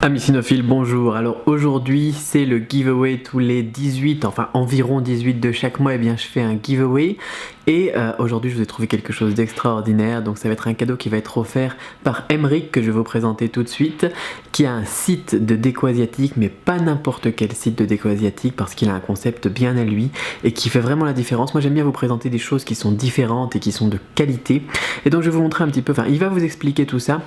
Amis cinophiles, bonjour. Alors aujourd'hui, c'est le giveaway tous les 18, enfin environ 18 de chaque mois, je fais un giveaway. Et aujourd'hui, je vous ai trouvé quelque chose d'extraordinaire. Donc ça va être un cadeau qui va être offert par Emeric, que je vais vous présenter tout de suite, qui a un site de déco asiatique, mais pas n'importe quel site de déco asiatique, parce qu'il a un concept bien à lui et qui fait vraiment la différence. Moi, j'aime bien vous présenter des choses qui sont différentes et qui sont de qualité. Et donc je vais vous montrer un petit peu, enfin il va vous expliquer tout ça.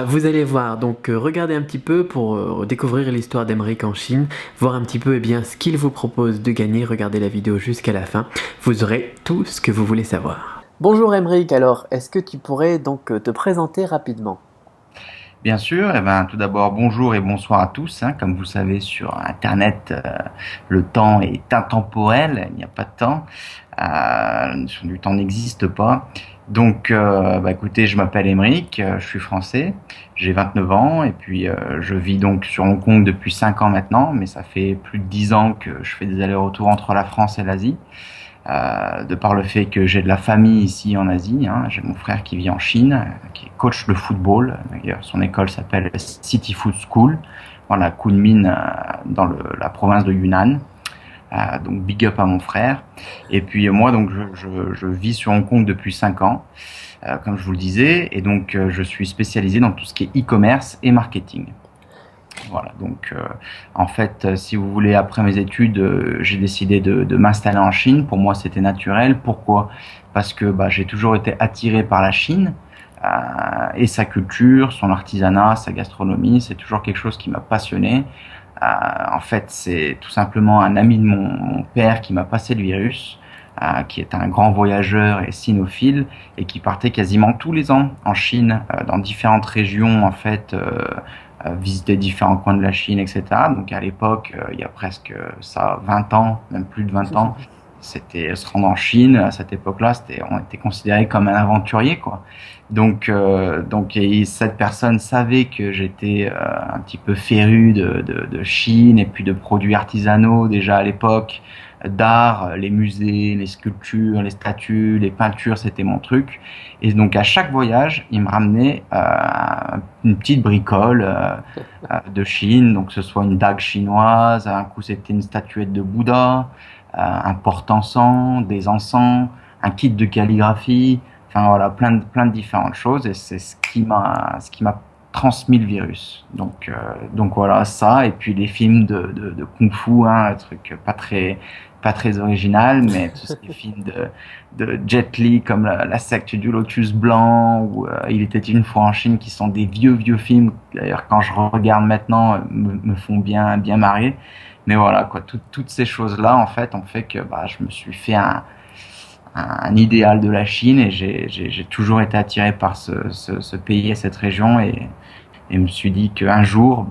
Vous allez voir, donc regardez un petit peu pour découvrir l'histoire d'Emeric en Chine, voir un petit peu ce qu'il vous propose de gagner. Regardez la vidéo jusqu'à la fin, vous aurez tout ce que vous voulez savoir. Bonjour Emeric, alors est-ce que tu pourrais donc te présenter rapidement? Bien sûr, tout d'abord bonjour et bonsoir à tous. Comme vous savez sur Internet, le temps est intemporel, il n'y a pas de temps, la notion du temps n'existe pas. Donc, écoutez, je m'appelle Emeric, je suis français, j'ai 29 ans et puis je vis donc sur Hong Kong depuis 5 ans maintenant, mais ça fait plus de 10 ans que je fais des allers-retours entre la France et l'Asie. De par le fait que j'ai de la famille ici en Asie. J'ai mon frère qui vit en Chine, qui est coach de football. D'ailleurs, son école s'appelle City Foot School, dans la Kunming, dans la province de Yunnan. Donc big up à mon frère. Et puis moi, donc je vis sur Hong Kong depuis 5 ans, comme je vous le disais, et donc je suis spécialisé dans tout ce qui est e-commerce et marketing. Voilà, donc en fait, si vous voulez, après mes études, j'ai décidé de m'installer en Chine. Pour moi, c'était naturel. Pourquoi? Parce que j'ai toujours été attiré par la Chine et sa culture, son artisanat, sa gastronomie. C'est toujours quelque chose qui m'a passionné. En fait, c'est tout simplement un ami de mon père qui m'a passé le virus, qui est un grand voyageur et cynophile et qui partait quasiment tous les ans en Chine, dans différentes régions, en fait. Visiter différents coins de la Chine, etc. Donc à l'époque, il y a presque 20 ans, même plus de 20 ans, c'était se rendre en Chine. À cette époque-là, on était considéré comme un aventurier, quoi. Donc et cette personne savait que j'étais un petit peu féru de Chine et puis de produits artisanaux déjà à l'époque, d'art, les musées, les sculptures, les statues, les peintures, c'était mon truc. Et donc à chaque voyage, il me ramenait une petite bricole de Chine, donc que ce soit une dague chinoise, un coup c'était une statuette de Bouddha, un porte-encens, des encens, un kit de calligraphie, enfin voilà, plein de différentes choses. Et c'est ce qui m'a transmis le virus. Donc voilà ça. Et puis les films de kung-fu, un truc pas très original, mais tous ces films de Jet Li comme la secte du Lotus Blanc ou Il était une fois en Chine, qui sont des vieux films. D'ailleurs, quand je regarde maintenant, me font bien marrer. Mais voilà quoi, toutes ces choses-là en fait ont fait que je me suis fait un idéal de la Chine et j'ai toujours été attiré par ce pays et cette région et me suis dit qu'un jour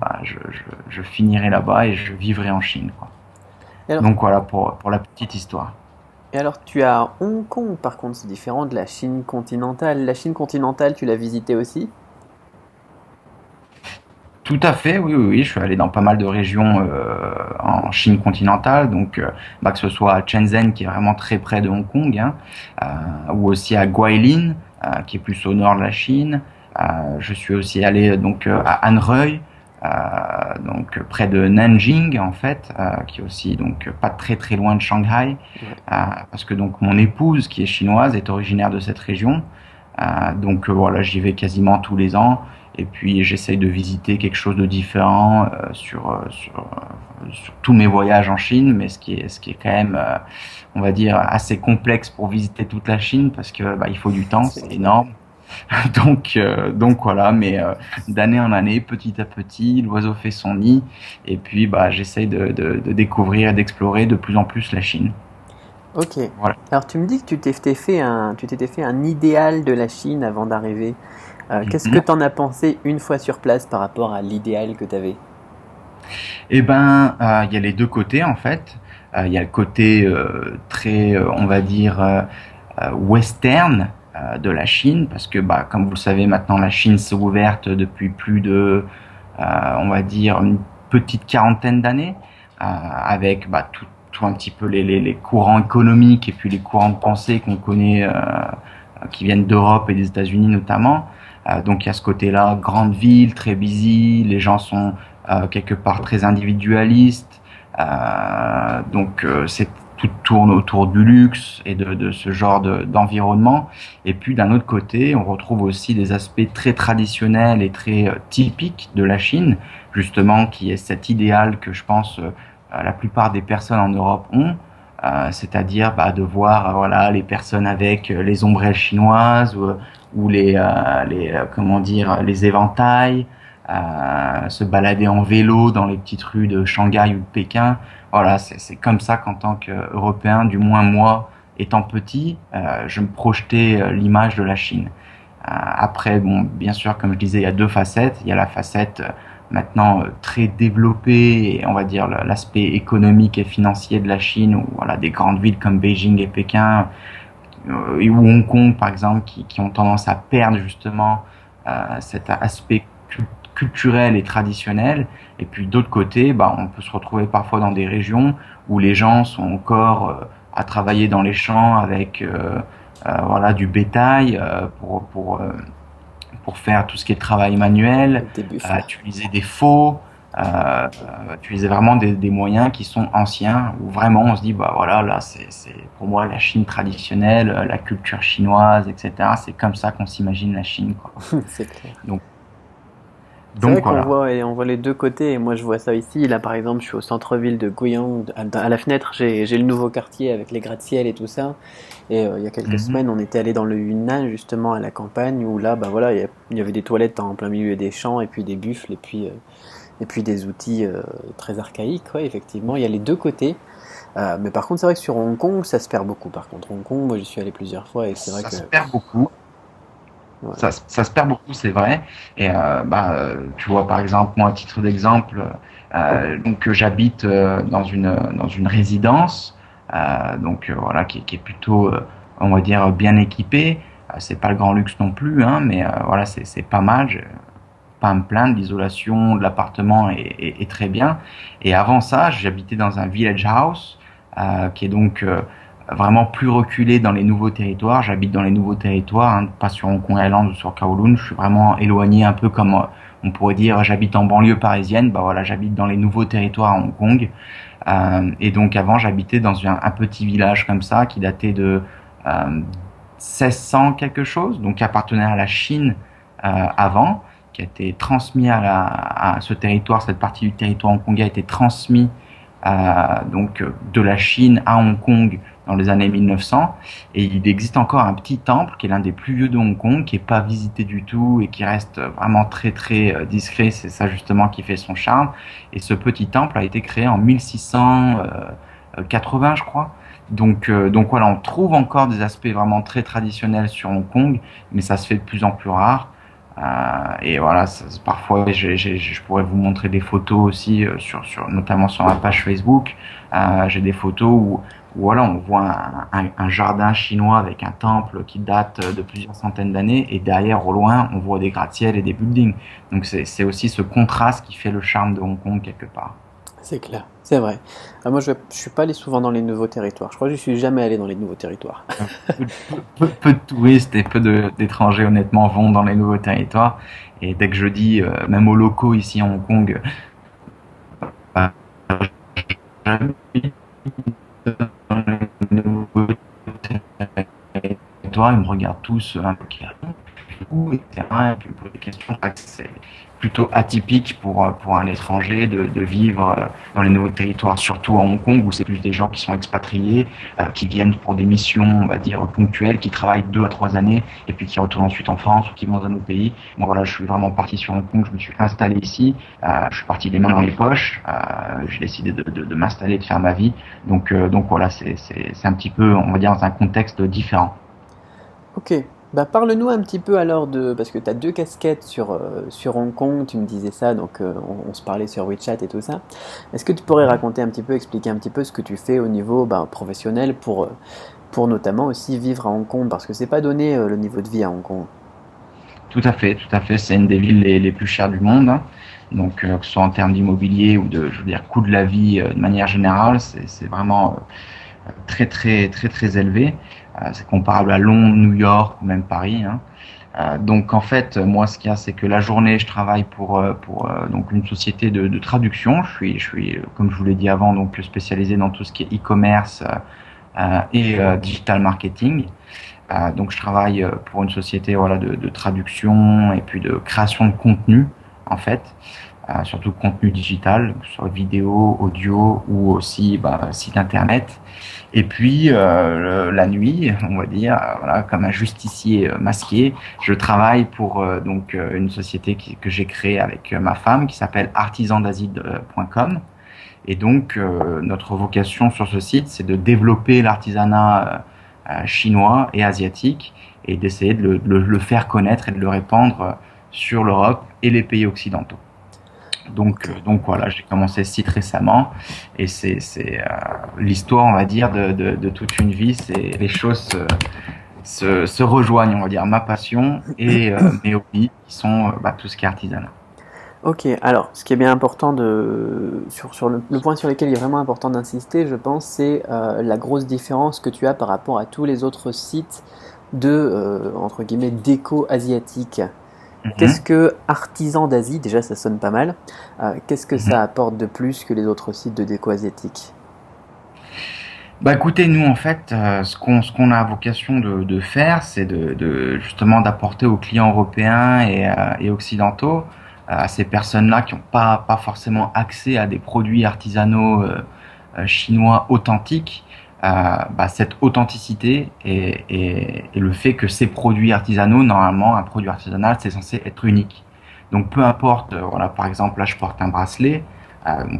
je finirai là-bas et je vivrai en Chine, quoi. Et alors, Donc voilà pour la petite histoire. tu as Hong Kong, par contre, c'est différent de la Chine continentale. La Chine continentale, tu l'as visité aussi? Tout à fait, oui, oui, oui. Je suis allé dans pas mal de régions en Chine continentale, donc que ce soit à Shenzhen, qui est vraiment très près de Hong Kong, ou aussi à Guilin, qui est plus au nord de la Chine. Je suis aussi allé donc à Anhui, donc près de Nanjing en fait, qui est aussi donc pas très très loin de Shanghai, Ouais. parce que donc mon épouse qui est chinoise est originaire de cette région. Donc voilà, j'y vais quasiment tous les ans. Et puis j'essaye de visiter quelque chose de différent sur tous mes voyages en Chine, mais ce qui est quand même, on va dire, assez complexe pour visiter toute la Chine parce que il faut du temps, C'est c'est clair. énorme. Donc voilà, mais d'année en année, petit à petit, l'oiseau fait son nid, et puis j'essaye de découvrir et d'explorer de plus en plus la Chine. Ok. Voilà. Alors tu me dis que tu t'étais fait un idéal de la Chine avant d'arriver. Qu'est-ce que Mhm. t'en as pensé une fois sur place par rapport à l'idéal que t'avais? Il y a les deux côtés en fait. Il y a le côté très, on va dire, western de la Chine, parce que comme vous le savez maintenant, la Chine s'est ouverte depuis plus de, on va dire, une petite quarantaine d'années, avec tout un petit peu les courants économiques et puis les courants de pensée qu'on connaît, qui viennent d'Europe et des États-Unis notamment. Donc il y a ce côté-là, grande ville, très busy, les gens sont quelque part très individualiste. C'est tout tourne autour du luxe et de ce genre d'environnement. Et puis d'un autre côté, on retrouve aussi des aspects très traditionnels et très typiques de la Chine, justement, qui est cet idéal que je pense la plupart des personnes en Europe ont. C'est-à-dire de voir voilà les personnes avec les ombrelles chinoises ou comment dire les éventails, se balader en vélo dans les petites rues de Shanghai ou de Pékin. Voilà, c'est comme ça qu'en tant qu'Européen, du moins moi, étant petit, je me projetais l'image de la Chine. Après, bon, bien sûr, comme je disais, il y a deux facettes. Il y a la facette maintenant très développée, et on va dire l'aspect économique et financier de la Chine, où voilà, des grandes villes comme Beijing et Pékin, ou Hong Kong par exemple, qui ont tendance à perdre justement cet aspect culturel et traditionnel. Et puis d'autre côté, on peut se retrouver parfois dans des régions où les gens sont encore à travailler dans les champs avec voilà du bétail pour faire tout ce qui est travail manuel, Avec des buffles. utiliser des faux, utiliser vraiment des moyens qui sont anciens, où vraiment on se dit voilà, là c'est pour moi la Chine traditionnelle, la culture chinoise, etc. C'est comme ça qu'on s'imagine la Chine, quoi. C'est clair. Donc C'est vrai donc qu'on voilà. voit, et on voit les deux côtés, et moi je vois ça ici. Là par exemple, je suis au centre-ville de Guiyang, à la fenêtre, j'ai le nouveau quartier avec les gratte-ciel et tout ça. Et il y a quelques Mhm. semaines, on était allé dans le Yunnan, justement à la campagne, où là, voilà, il y avait des toilettes en plein milieu des champs, et puis des buffles, et puis des outils très archaïques, ouais, effectivement. Il y a les deux côtés. Mais par contre, c'est vrai que sur Hong Kong, ça se perd beaucoup. Par contre, Hong Kong, moi j'y suis allé plusieurs fois, et c'est vrai Ça que... se perd beaucoup. Ouais. Ça se perd beaucoup, c'est vrai. Et tu vois, par exemple, moi, à titre d'exemple, j'habite dans une résidence, voilà, qui est plutôt, on va dire, bien équipée. C'est pas le grand luxe non plus, hein, mais voilà, c'est pas mal. Je, pas à me plaindre. L'isolation de l'appartement est très bien. Et avant ça, j'habitais dans un village house, qui est donc vraiment plus reculé dans les nouveaux territoires. J'habite dans les nouveaux territoires, hein, pas sur Hong Kong Island ou sur Kowloon. Je suis vraiment éloigné, un peu comme on pourrait dire, j'habite en banlieue parisienne. Voilà, j'habite dans les nouveaux territoires à Hong Kong. Et donc avant, j'habitais dans un petit village comme ça, qui datait de 1600 quelque chose, donc qui appartenait à la Chine avant, qui a été transmis à ce territoire. Cette partie du territoire hongkongais a été transmis de la Chine à Hong Kong dans les années 1900. Et il existe encore un petit temple qui est l'un des plus vieux de Hong Kong, qui est pas visité du tout et qui reste vraiment très très discret. C'est ça justement qui fait son charme. Et ce petit temple a été créé en 1680, je crois. Donc voilà, on trouve encore des aspects vraiment très traditionnels sur Hong Kong, mais ça se fait de plus en plus rare. Et voilà, parfois je pourrais vous montrer des photos aussi, notamment sur ma page Facebook. J'ai des photos où voilà, on voit un jardin chinois avec un temple qui date de plusieurs centaines d'années, et derrière, au loin, on voit des gratte-ciel et des buildings. Donc c'est aussi ce contraste qui fait le charme de Hong Kong quelque part. C'est clair, c'est vrai. Moi, je suis pas allé souvent dans les nouveaux territoires. Je crois que je suis jamais allé dans les nouveaux territoires. Peu de touristes et d'étrangers, honnêtement, vont dans les nouveaux territoires. Et dès que je dis, même aux locaux ici à Hong Kong, euh, j'habite dans les nouveaux territoires, ils me regardent tous un peu où, etc. Et puis me poser des questions. C'est plutôt atypique pour un étranger de vivre dans les nouveaux territoires, surtout à Hong Kong, où c'est plus des gens qui sont expatriés, qui viennent pour des missions, on va dire, ponctuelles, qui travaillent 2 à 3 années, et puis qui retournent ensuite en France ou qui vont dans un autre pays. Bon voilà, je suis vraiment parti sur Hong Kong, je me suis installé ici, je suis parti les mains dans les poches, j'ai décidé de m'installer, de faire ma vie. Donc voilà, c'est un petit peu, on va dire, dans un contexte différent. Ok, bah parle-nous un petit peu alors de... Parce que tu as deux casquettes sur Hong Kong, tu me disais ça, donc on se parlait sur WeChat et tout ça. Est-ce que tu pourrais raconter un petit peu, expliquer un petit peu ce que tu fais au niveau professionnel pour notamment aussi vivre à Hong Kong? Parce que c'est pas donné le niveau de vie à Hong Kong. Tout à fait, tout à fait. C'est une des villes les plus chères du monde, hein. Donc, que ce soit en termes d'immobilier ou je veux dire, coût de la vie de manière générale, c'est vraiment très, très, très, très élevé. C'est comparable à Londres, New York ou même Paris, hein. Donc en fait, moi, ce qu'il y a, c'est que la journée, je travaille pour donc une société de traduction. Je suis, comme je vous l'ai dit avant, donc spécialisé dans tout ce qui est e-commerce et digital marketing. Donc je travaille pour une société voilà de traduction et puis de création de contenu en fait, surtout contenu digital, que ce soit vidéo, audio ou aussi site internet. Et puis la nuit, on va dire, voilà, comme un justicier masqué, je travaille pour une société que j'ai créée avec ma femme qui s'appelle artisandasie.com. Et donc notre vocation sur ce site, c'est de développer l'artisanat chinois et asiatique et d'essayer de le faire connaître et de le répandre sur l'Europe et les pays occidentaux. Donc voilà, j'ai commencé ce site récemment et c'est l'histoire, on va dire, de toute une vie. C'est les choses se rejoignent, on va dire, ma passion et mes hobbies qui sont tout ce qui est artisanat. Ok, alors ce qui est bien important sur le point sur lequel il est vraiment important d'insister, je pense, c'est la grosse différence que tu as par rapport à tous les autres sites entre guillemets, déco asiatique. Qu'est-ce Mhm, que artisan d'Asie, déjà ça sonne pas mal, qu'est-ce que mhm. ça apporte de plus que les autres sites de déco asiatique? Bah écoutez, nous en fait, ce qu'on a vocation de faire, c'est justement d'apporter aux clients européens et occidentaux, à ces personnes-là qui n'ont pas forcément accès à des produits artisanaux chinois authentiques, cette authenticité et le fait que ces produits artisanaux, normalement, un produit artisanal, c'est censé être unique. Donc peu importe, voilà, par exemple, là je porte un bracelet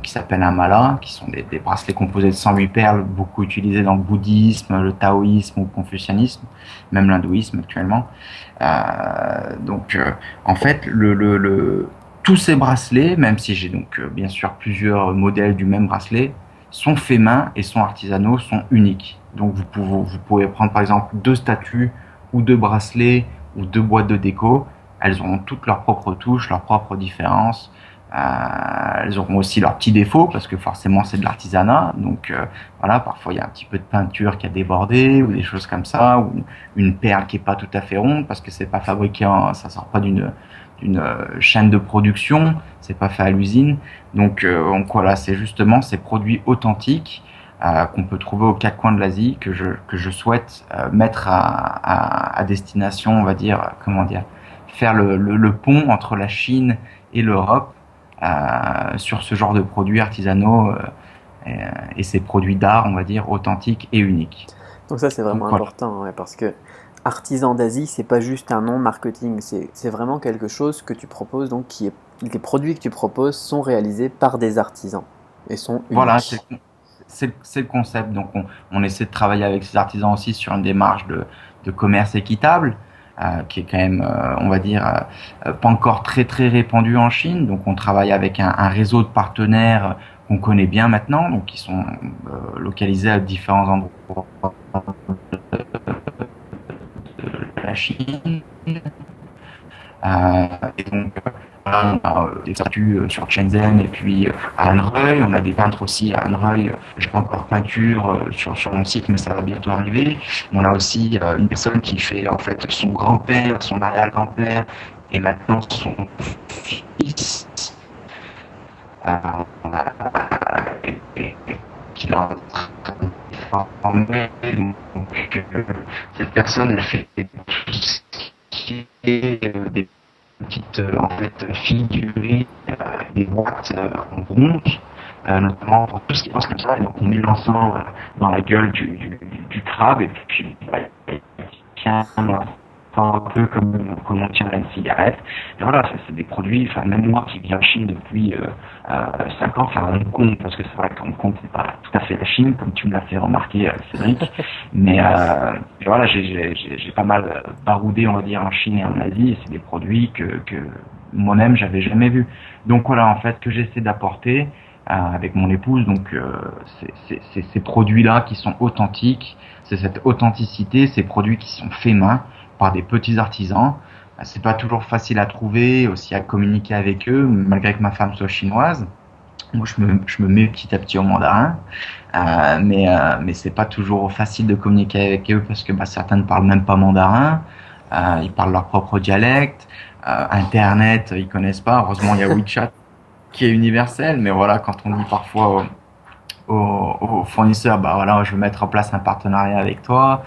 qui s'appelle un mala, qui sont des bracelets composés de 108 perles, beaucoup utilisés dans le bouddhisme, le taoïsme ou le confucianisme, même l'hindouisme actuellement. En fait, tous ces bracelets, même si j'ai donc bien sûr plusieurs modèles du même bracelet, sont faits main et sont artisanaux, sont uniques. Donc vous pouvez prendre par exemple deux statues ou deux bracelets ou deux boîtes de déco. Elles auront toutes leurs propres touches, leurs propres différences. Elles auront aussi leurs petits défauts parce que forcément c'est de l'artisanat. Donc voilà, parfois il y a un petit peu de peinture qui a débordé ou des choses comme ça, ou une perle qui est pas tout à fait ronde parce que c'est pas fabriqué, ça sort pas d'une chaîne de production, c'est pas fait à l'usine. Donc voilà, c'est justement ces produits authentiques qu'on peut trouver aux quatre coins de l'Asie que je souhaite mettre à destination, on va dire, comment dire, faire le pont entre la Chine et l'Europe sur ce genre de produits artisanaux et ces produits d'art, on va dire, authentiques et uniques. Donc ça c'est Donc vraiment voilà. important, ouais, parce que artisan d'Asie, c'est pas juste un nom marketing, c'est vraiment quelque chose que tu proposes, donc les produits que tu proposes sont réalisés par des artisans et sont Voilà, uniques. c'est le concept. Donc, on essaie de travailler avec ces artisans aussi sur une démarche de commerce équitable, qui est quand même, on va dire, pas encore très très répandue en Chine. Donc, on travaille avec un réseau de partenaires qu'on connaît bien maintenant, donc qui sont localisés à différents endroits de la Chine. Et donc, voilà, on a des statues sur Shenzhen et puis à Anreuil. On a des peintres aussi à Anreuil. Je n'ai pas encore peinture sur mon site, mais ça va bientôt arriver. On a aussi une personne qui fait en fait son grand-père, son arrière-grand-père et maintenant son fils. Euh, qui l'a formé. Donc, cette personne, elle fait tout ce qui est des petites en fait figurines, des boîtes en bronze, notamment pour tout ce qui passe comme ça. Et donc on met l'encens dans la gueule du crabe et puis il tient un peu comme on tient une cigarette. Et voilà, c'est des produits, enfin même moi qui viens de Chine depuis 5 ans, enfin à Hong Kong, parce que c'est vrai qu'à Hong Kong c'est pas tout à fait la Chine, comme tu me l'as fait remarquer Cédric, mais voilà, j'ai pas mal baroudé, on va dire, en Chine et en Asie, et c'est des produits que moi-même j'avais jamais vus. Donc voilà, en fait, que j'essaie d'apporter avec mon épouse, donc c'est ces produits-là qui sont authentiques, c'est cette authenticité, ces produits qui sont faits main par des petits artisans. C'est pas toujours facile à trouver, aussi à communiquer avec eux, malgré que ma femme soit chinoise. Moi, je me mets petit à petit au mandarin, mais c'est pas toujours facile de communiquer avec eux parce que certains ne parlent même pas mandarin. Ils parlent leur propre dialecte. Internet, ils connaissent pas. Heureusement, il y a WeChat qui est universel. Mais voilà, quand on dit parfois aux fournisseurs, bah voilà, je veux mettre en place un partenariat avec toi,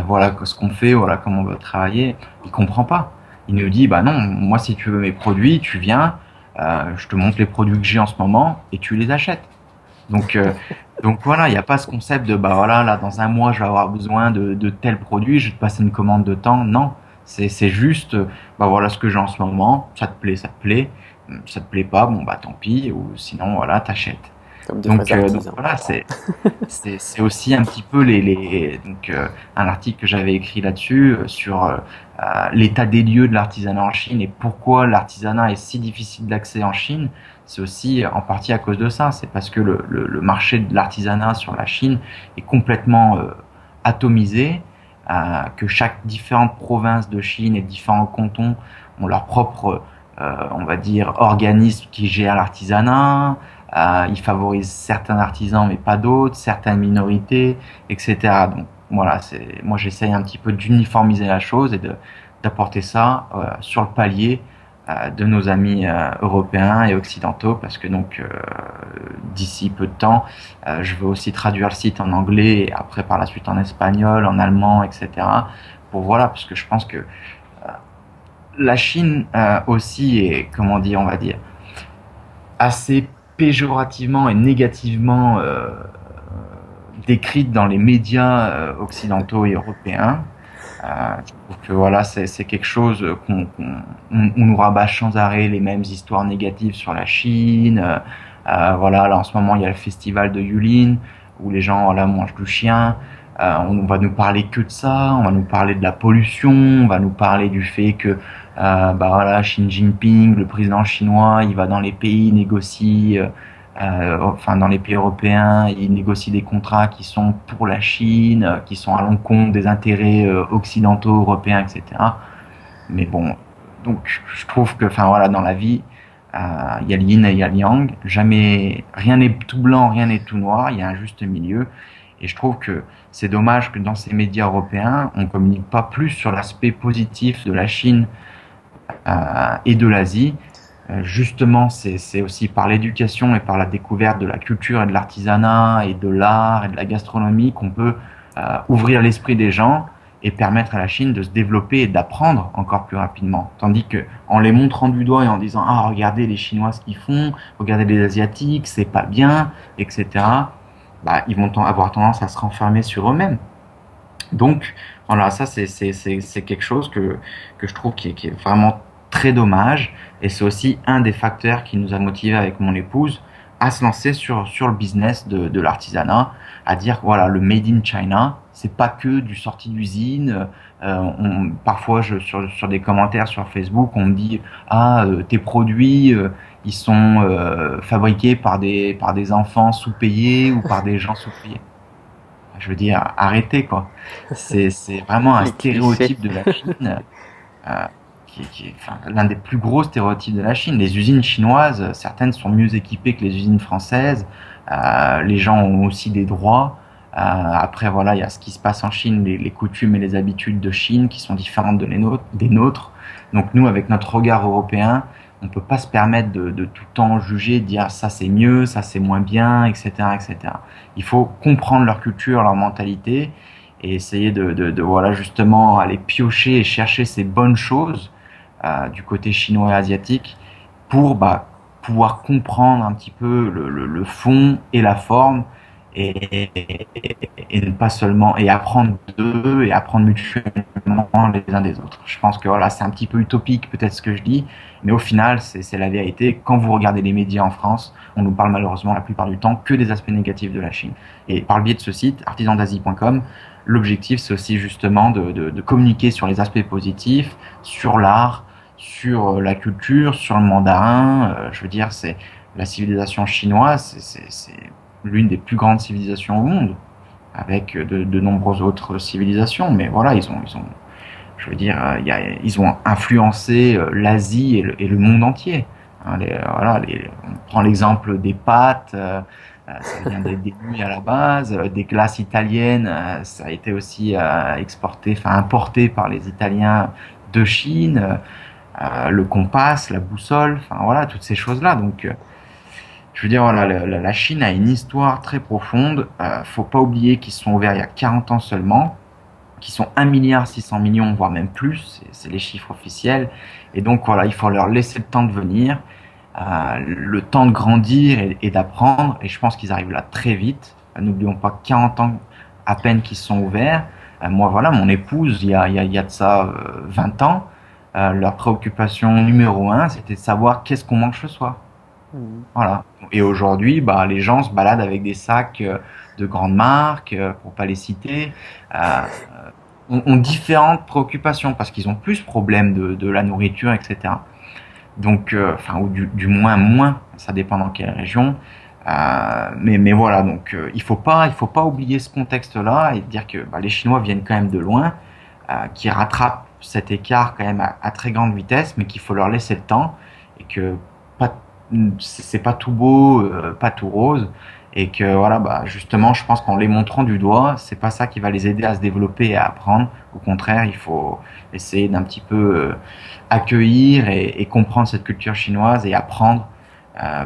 voilà ce qu'on fait, voilà comment on veut travailler. Il comprend pas. Il nous dit, bah non, moi si tu veux mes produits, tu viens, je te montre les produits que j'ai en ce moment et tu les achètes. Donc, euh, donc voilà, il n'y a pas ce concept de, bah voilà, là dans un mois je vais avoir besoin de tel produit, je vais te passer une commande de temps. Non, c'est juste, bah voilà ce que j'ai en ce moment, ça te plaît, ça te plaît pas, bon bah tant pis, ou sinon voilà, t'achètes. Comme des vrais Donc artisans. voilà, c'est aussi un petit peu un article que j'avais écrit là-dessus sur l'état des lieux de l'artisanat en Chine et pourquoi l'artisanat est si difficile d'accès en Chine. C'est aussi en partie à cause de ça. C'est parce que le marché de l'artisanat sur la Chine est complètement atomisé, que chaque différente province de Chine et différents cantons ont leur propre, on va dire, organisme qui gère l'artisanat. Ils favorisent certains artisans mais pas d'autres, certaines minorités, etc. Donc voilà, moi j'essaye un petit peu d'uniformiser la chose et d'apporter ça sur le palier de nos amis européens et occidentaux parce que donc d'ici peu de temps, je veux aussi traduire le site en anglais et après par la suite en espagnol, en allemand, etc. Pour voilà, parce que je pense que la Chine aussi est, comment dire, on va dire, assez péjorativement et négativement décrite dans les médias occidentaux et européens. Je trouve que voilà, c'est quelque chose on nous rabâche sans arrêt les mêmes histoires négatives sur la Chine. Voilà, là en ce moment il y a le festival de Yulin où les gens là mangent du chien. On va nous parler que de ça, on va nous parler de la pollution, on va nous parler du fait que bah voilà, Xi Jinping, le président chinois, il va dans les pays, négocie, enfin dans les pays européens, il négocie des contrats qui sont pour la Chine, qui sont à l'encontre des intérêts occidentaux, européens, etc. Mais bon, donc je trouve que, enfin voilà, dans la vie, il y a le yin et il y a le yang. Jamais, rien n'est tout blanc, rien n'est tout noir. Il y a un juste milieu. Et je trouve que c'est dommage que dans ces médias européens, on communique pas plus sur l'aspect positif de la Chine et de l'Asie. Justement, c'est aussi par l'éducation et par la découverte de la culture et de l'artisanat et de l'art et de la gastronomie qu'on peut ouvrir l'esprit des gens et permettre à la Chine de se développer et d'apprendre encore plus rapidement. Tandis que en les montrant du doigt et en disant ah regardez les Chinois ce qu'ils font, regardez les Asiatiques, c'est pas bien, etc. Bah ils vont avoir tendance à se renfermer sur eux-mêmes. Donc voilà, ça c'est quelque chose que je trouve qui est vraiment très dommage et c'est aussi un des facteurs qui nous a motivés avec mon épouse à se lancer sur le business de l'artisanat, à dire voilà le made in China, c'est pas que du sorti d'usine. Parfois sur des commentaires sur Facebook, on me dit ah tes produits ils sont fabriqués par des enfants sous-payés ou par des gens sous-payés. Je veux dire, arrêtez quoi. C'est vraiment un Les clichés. stéréotype de la Chine, euh, qui est enfin, l'un des plus gros stéréotypes de la Chine. Les usines chinoises, certaines sont mieux équipées que les usines françaises. Les gens ont aussi des droits. Après, voilà, il y a ce qui se passe en Chine, les coutumes et les habitudes de Chine qui sont différentes des nôtres. Donc nous, avec notre regard européen, on peut pas se permettre de tout le temps juger, de dire ça c'est mieux, ça c'est moins bien, etc., etc. Il faut comprendre leur culture, leur mentalité et essayer voilà justement aller piocher et chercher ces bonnes choses du côté chinois et asiatique pour bah, pouvoir comprendre un petit peu le fond et la forme et, et ne pas seulement et apprendre d'eux et apprendre mutuellement les uns des autres. Je pense que voilà, c'est un petit peu utopique peut-être ce que je dis, mais au final c'est la vérité. Quand vous regardez les médias en France, on nous parle malheureusement la plupart du temps que des aspects négatifs de la Chine. Et par le biais de ce site, artisandasie.com, l'objectif c'est aussi justement de communiquer sur les aspects positifs, sur l'art, sur la culture, sur le mandarin. Je veux dire, c'est la civilisation chinoise, c'est l'une des plus grandes civilisations au monde, avec de nombreuses autres civilisations. Mais voilà, je veux dire, ils ont influencé l'Asie et le monde entier. Hein, on prend l'exemple des pâtes, ça vient des nouilles à la base, des glaces italiennes, ça a été aussi exporté, enfin importé par les Italiens de Chine, le compas, la boussole, enfin voilà, toutes ces choses-là. Donc, je veux dire, voilà, la Chine a une histoire très profonde. Faut pas oublier qu'ils se sont ouverts il y a 40 ans seulement, qui sont 1,6 milliard, voire même plus, c'est les chiffres officiels. Et donc voilà, il faut leur laisser le temps de venir, le temps de grandir et d'apprendre. Et je pense qu'ils arrivent là très vite. N'oublions pas 40 ans à peine qu'ils se sont ouverts. Moi voilà, mon épouse, il y a de ça 20 ans, leur préoccupation numéro un, c'était de savoir qu'est-ce qu'on mange ce soir. Mhm. Voilà. Et aujourd'hui, bah, les gens se baladent avec des sacs de grandes marques, pour pas les citer, euh, ont différentes préoccupations parce qu'ils ont plus ce problème de la nourriture, etc. Donc, enfin, ou du moins, ça dépend dans quelle région. Mais voilà, donc il faut pas oublier ce contexte-là et dire que bah, les Chinois viennent quand même de loin, qui rattrapent cet écart quand même à très grande vitesse, mais qu'il faut leur laisser le temps et que pas, c'est pas tout beau, pas tout rose. Et que voilà, bah, justement, je pense qu'en les montrant du doigt, c'est pas ça qui va les aider à se développer et à apprendre. Au contraire, il faut essayer d'un petit peu accueillir et comprendre cette culture chinoise et apprendre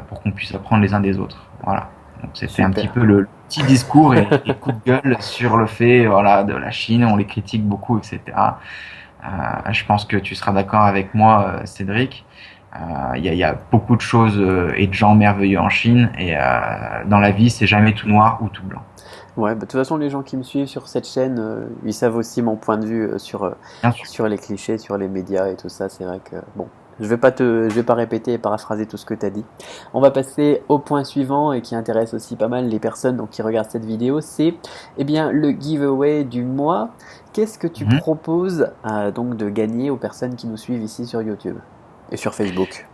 pour qu'on puisse apprendre les uns des autres. Voilà. Donc c'était un petit Super. peu le petit discours et coup de gueule sur le fait voilà de la Chine, on les critique beaucoup, etc. Je pense que tu seras d'accord avec moi, Cédric. Il y a beaucoup de choses et de gens merveilleux en Chine et dans la vie, c'est jamais tout noir ou tout blanc. Ouais, bah, de toute façon, les gens qui me suivent sur cette chaîne, ils savent aussi mon point de vue Bien sûr. sur les clichés, sur les médias et tout ça. C'est vrai que, bon, je vais pas répéter et paraphraser tout ce que tu as dit. On va passer au point suivant et qui intéresse aussi pas mal les personnes donc, qui regardent cette vidéo. C'est, eh bien, le giveaway du mois. Qu'est-ce que tu Mhm. proposes donc de gagner aux personnes qui nous suivent ici sur YouTube et sur Facebook?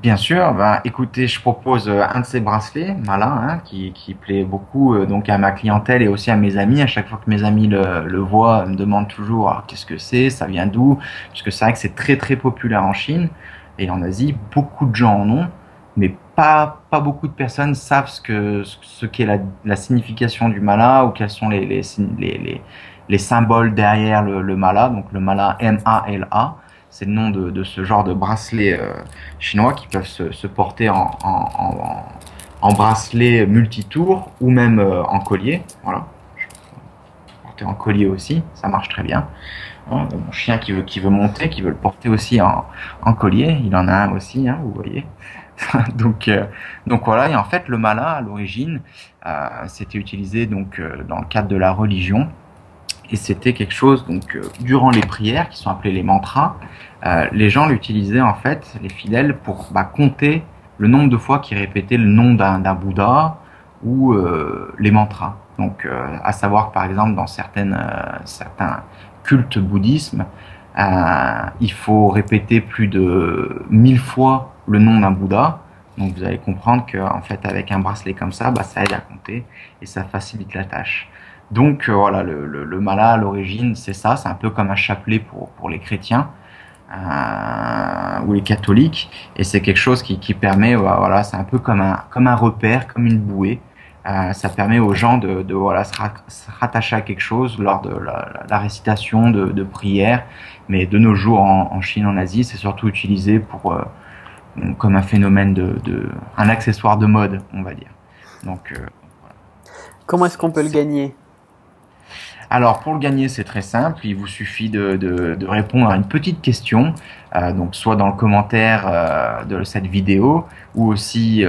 Bien sûr, bah, écoutez, je propose un de ces bracelets, Mala, hein, qui plaît beaucoup donc à ma clientèle et aussi à mes amis. À chaque fois que mes amis le voient, me demandent toujours ah, qu'est-ce que c'est, ça vient d'où? Parce que c'est vrai que c'est très très populaire en Chine et en Asie, beaucoup de gens en ont, mais pas beaucoup de personnes savent ce qu'est la signification du Mala ou quels sont les symboles derrière le Mala. Donc le Mala, M-A-L-A, c'est le nom de ce genre de bracelet chinois qui peuvent se porter en bracelet multitour ou même en collier. Voilà. Je peux porter en collier aussi, ça marche très bien. Hein, mon chien qui veut monter, qui veut le porter aussi en collier, il en a un aussi, hein, vous voyez. donc, euh, donc voilà, et en fait le mala à l'origine, c'était utilisé donc dans le cadre de la religion et c'était quelque chose donc durant les prières qui sont appelées les mantras, les gens l'utilisaient en fait, les fidèles, pour bah, compter le nombre de fois qu'ils répétaient le nom d'un Bouddha ou les mantras. Donc, à savoir que par exemple dans certains cultes bouddhisme, il faut répéter plus de 1000 fois le nom d'un Bouddha. Donc vous allez comprendre que en fait avec un bracelet comme ça, bah, ça aide à compter et ça facilite la tâche. Donc voilà, le mala à l'origine, c'est ça, c'est un peu comme un chapelet pour les chrétiens ou les catholiques, et c'est quelque chose qui permet, voilà, c'est un peu comme un repère, comme une bouée. Ça permet aux gens voilà, se rattacher à quelque chose lors de la récitation de prières, mais de nos jours en Chine, en Asie, c'est surtout utilisé comme un phénomène un accessoire de mode, on va dire. Donc, Comment est-ce qu'on peut le gagner? alors, pour le gagner, c'est très simple. Il vous suffit de répondre à une petite question, donc soit dans le commentaire de cette vidéo ou aussi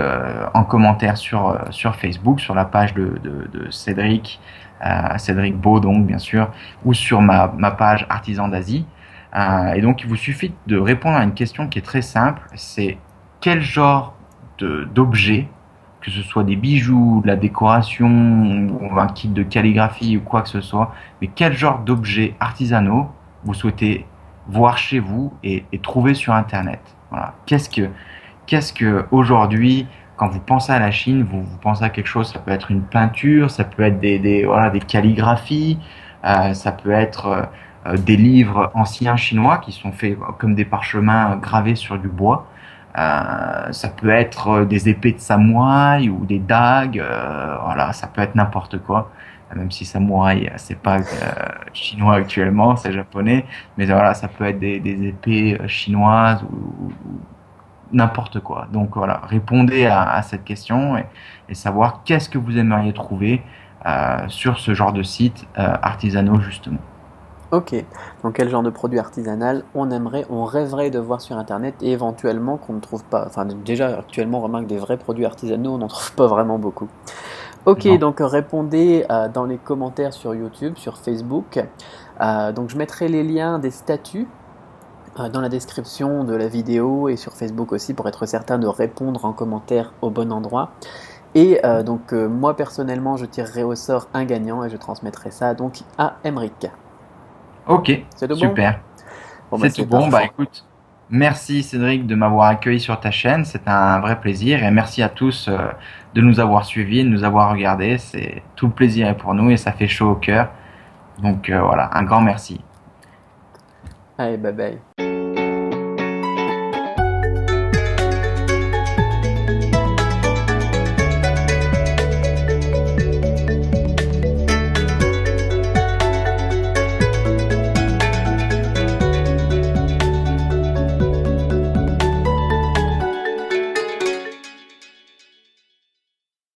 en commentaire sur Facebook, sur la page de Cédric, Cédric Beau, donc bien sûr, ou sur ma page Artisan d'Asie. Et donc, il vous suffit de répondre à une question qui est très simple. C'est quel genre d'objet, que ce soit des bijoux, de la décoration, ou un kit de calligraphie ou quoi que ce soit, mais quel genre d'objets artisanaux vous souhaitez voir chez vous et trouver sur Internet. Voilà. Qu'est-ce que aujourd'hui, quand vous pensez à la Chine, vous pensez à quelque chose, ça peut être une peinture, ça peut être voilà, des calligraphies, ça peut être des livres anciens chinois qui sont faits comme des parchemins gravés sur du bois. Ça peut être des épées de samouraï ou des dagues. Voilà, ça peut être n'importe quoi. Même si samouraï, c'est pas chinois actuellement, c'est japonais. Mais voilà, ça peut être des épées chinoises ou n'importe quoi. Donc voilà, répondez à cette question et savoir qu'est-ce que vous aimeriez trouver sur ce genre de site artisanaux justement. Ok, donc quel genre de produit artisanal on rêverait de voir sur Internet et éventuellement qu'on ne trouve pas. Enfin, déjà actuellement, on remarque des vrais produits artisanaux, on n'en trouve pas vraiment beaucoup. Ok, Non. donc répondez dans les commentaires sur YouTube, sur Facebook. Donc je mettrai les liens des statuts dans la description de la vidéo et sur Facebook aussi pour être certain de répondre en commentaire au bon endroit. Et donc moi personnellement, je tirerai au sort un gagnant et je transmettrai ça donc à Emric. Ok, C'est tout bon? super. Bon bah C'est tout c'est bon. Bah parfait. écoute, merci Cédric de m'avoir accueilli sur ta chaîne. C'est un vrai plaisir et merci à tous de nous avoir suivis, de nous avoir regardés. C'est tout le plaisir est pour nous et ça fait chaud au cœur. Donc voilà, un grand merci. Allez, bye bye.